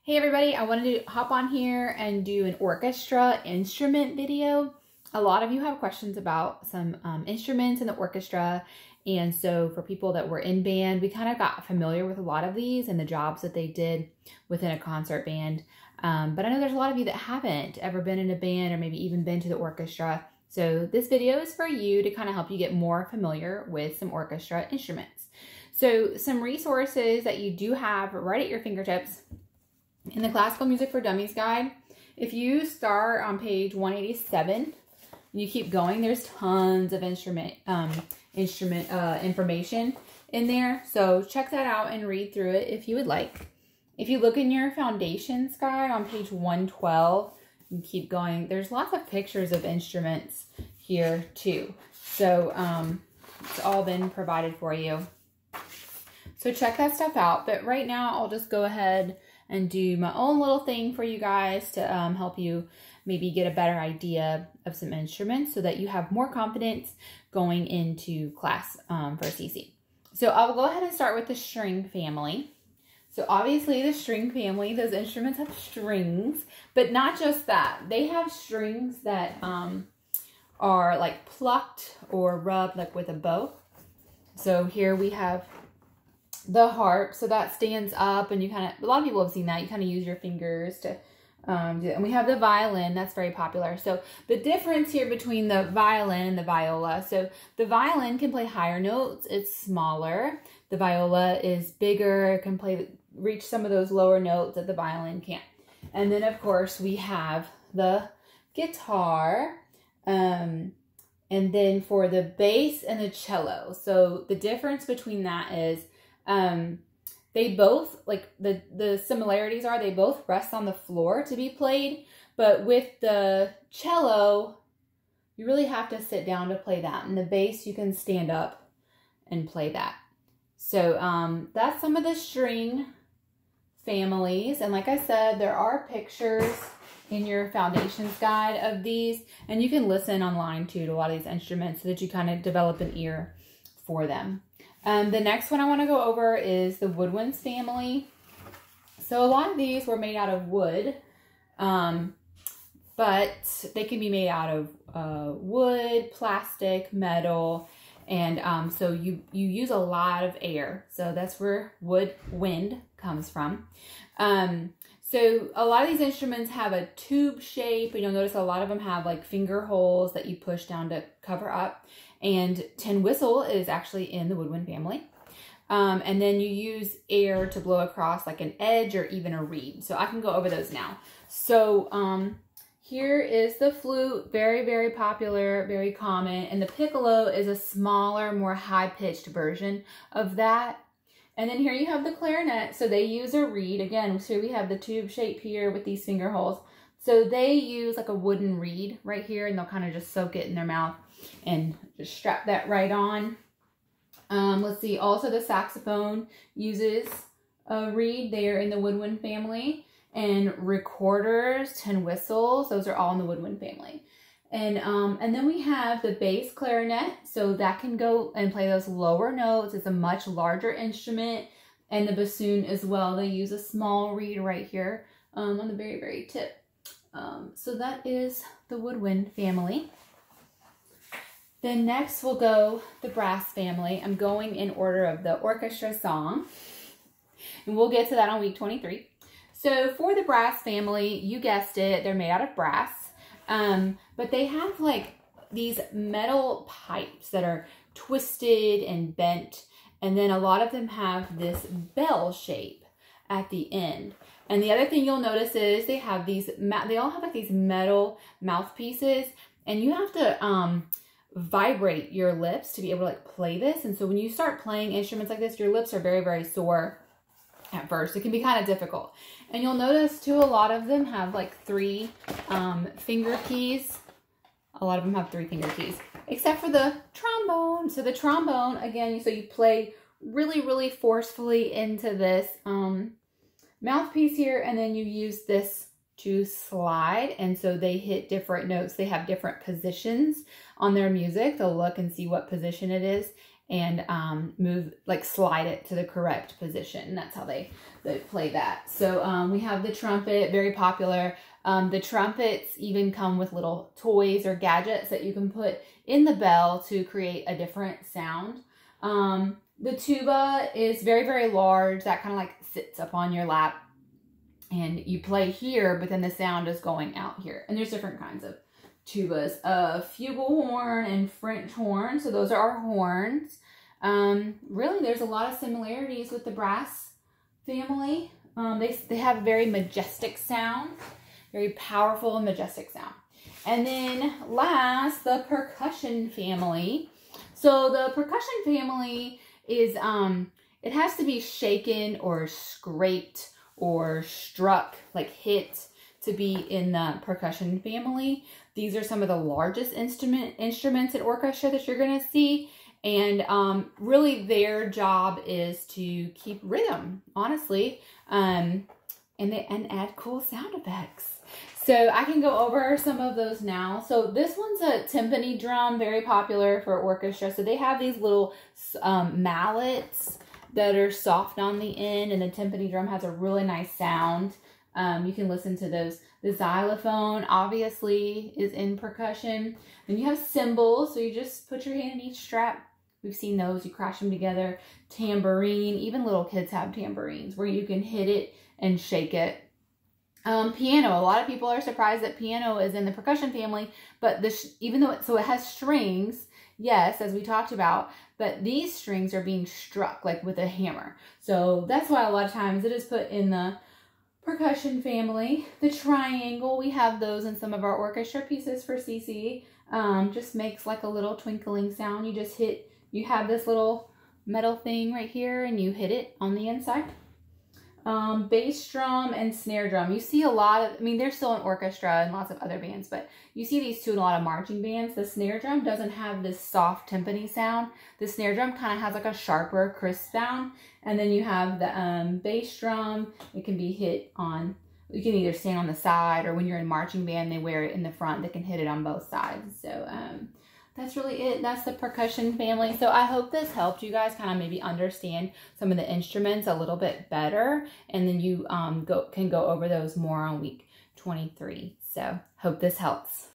Hey everybody, I wanted to hop on here and do an orchestra instrument video. A lot of you have questions about some instruments in the orchestra, and so for people that were in band, we kind of got familiar with a lot of these and the jobs that they did within a concert band. But I know there's a lot of you that haven't ever been in a band or maybe even been to the orchestra. So this video is for you to kind of help you get more familiar with some orchestra instruments. So some resources that you do have right at your fingertips. In the Classical Music for Dummies guide, if you start on page 187, you keep going, there's tons of instrument information in there. So check that out and read through it if you would like. If you look in your Foundations guide on page 112, you keep going. There's lots of pictures of instruments here too. So it's all been provided for you. So check that stuff out. But right now, I'll just go ahead and do my own little thing for you guys to help you maybe get a better idea of some instruments so that you have more confidence going into class for CC. So I'll go ahead and start with the string family. So obviously the string family, those instruments have strings, but not just that. They have strings that are like plucked or rubbed like with a bow. So here we have the harp, so that stands up, and you kind of, a lot of people have seen that, you kind of use your fingers to do it. And we have the violin, that's very popular. So the difference here between the violin and the viola, so the violin can play higher notes, it's smaller. The viola is bigger, it can reach some of those lower notes that the violin can't. And then of course we have the guitar, and then for the bass and the cello. So the difference between that is they both, like the similarities are they both rest on the floor to be played, but with the cello, you really have to sit down to play that. And the bass, you can stand up and play that. So that's some of the string families. And like I said, there are pictures in your Foundations guide of these, and you can listen online too to a lot of these instruments so that you kind of develop an ear for them. The next one I want to go over is the Woodwinds family. So a lot of these were made out of wood, but they can be made out of wood, plastic, metal, and so you use a lot of air. So that's where woodwind comes from. So a lot of these instruments have a tube shape, and you'll notice a lot of them have like finger holes that you push down to cover up. And tin whistle is actually in the woodwind family. And then you use air to blow across like an edge or even a reed. So I can go over those now. So here is the flute, very, very popular, very common. And the piccolo is a smaller, more high-pitched version of that. And then here you have the clarinet. So they use a reed. Again, so we have the tube shape here with these finger holes. So they use like a wooden reed right here, and they'll kind of just soak it in their mouth and just strap that right on. Let's see, also the saxophone uses a reed. They are in the woodwind family. And recorders, tin whistles, those are all in the woodwind family. And then we have the bass clarinet. So that can go and play those lower notes. It's a much larger instrument. And the bassoon as well. They use a small reed right here on the very, very tip. So that is the woodwind family. Then next we'll go the brass family. I'm going in order of the orchestra song, and we'll get to that on week 23. So for the brass family, you guessed it, they're made out of brass, but they have like these metal pipes that are twisted and bent, and then a lot of them have this bell shape at the end. And the other thing you'll notice is they have these, they all have like these metal mouthpieces, and you have to vibrate your lips to be able to like play this. And so when you start playing instruments like this, your lips are very, very sore at first. It can be kind of difficult. And you'll notice too, a lot of them have like 3 finger keys. A lot of them have 3 finger keys, except for the trombone. So the trombone, again, so you play really, really forcefully into this mouthpiece here, and then you use this to slide, and so they hit different notes. They have different positions on their music. They'll look and see what position it is and move, like slide it to the correct position. And that's how they that play that. So we have the trumpet, very popular. The trumpets even come with little toys or gadgets that you can put in the bell to create a different sound. The tuba is very, very large. That kind of like sits up on your lap. And you play here, but then the sound is going out here. And there's different kinds of tubas. Flugelhorn and French horn. So those are our horns. Really, there's a lot of similarities with the brass family. They have a very majestic sound. Very powerful and majestic sound. And then last, the percussion family. So the percussion family is, it has to be shaken or scraped or struck, like hit, to be in the percussion family. These are some of the largest instruments in orchestra that you're going to see. And really their job is to keep rhythm, honestly, and add cool sound effects. So I can go over some of those now. So this one's a timpani drum, very popular for orchestra. So they have these little mallets that are soft on the end, and the timpani drum has a really nice sound. You can listen to those. The xylophone obviously is in percussion. Then you have cymbals, so you just put your hand in each strap. We've seen those, you crash them together. Tambourine, even little kids have tambourines where you can hit it and shake it. Piano, a lot of people are surprised that piano is in the percussion family, but even though it has strings, yes, as we talked about, but these strings are being struck like with a hammer. So that's why a lot of times it is put in the percussion family. The triangle, we have those in some of our orchestra pieces for CC. Just makes like a little twinkling sound. You just hit, you have this little metal thing right here and you hit it on the inside. Bass drum and snare drum. You see a lot of, I mean, they're still in orchestra and lots of other bands, but you see these two in a lot of marching bands. The snare drum doesn't have this soft timpani sound. The snare drum kind of has like a sharper, crisp sound. And then you have the bass drum. It can be hit on, you can either stand on the side, or when you're in marching band, they wear it in the front. They can hit it on both sides. So that's really it. That's the percussion family. So I hope this helped you guys kind of maybe understand some of the instruments a little bit better. And then you can go over those more on week 23. So hope this helps.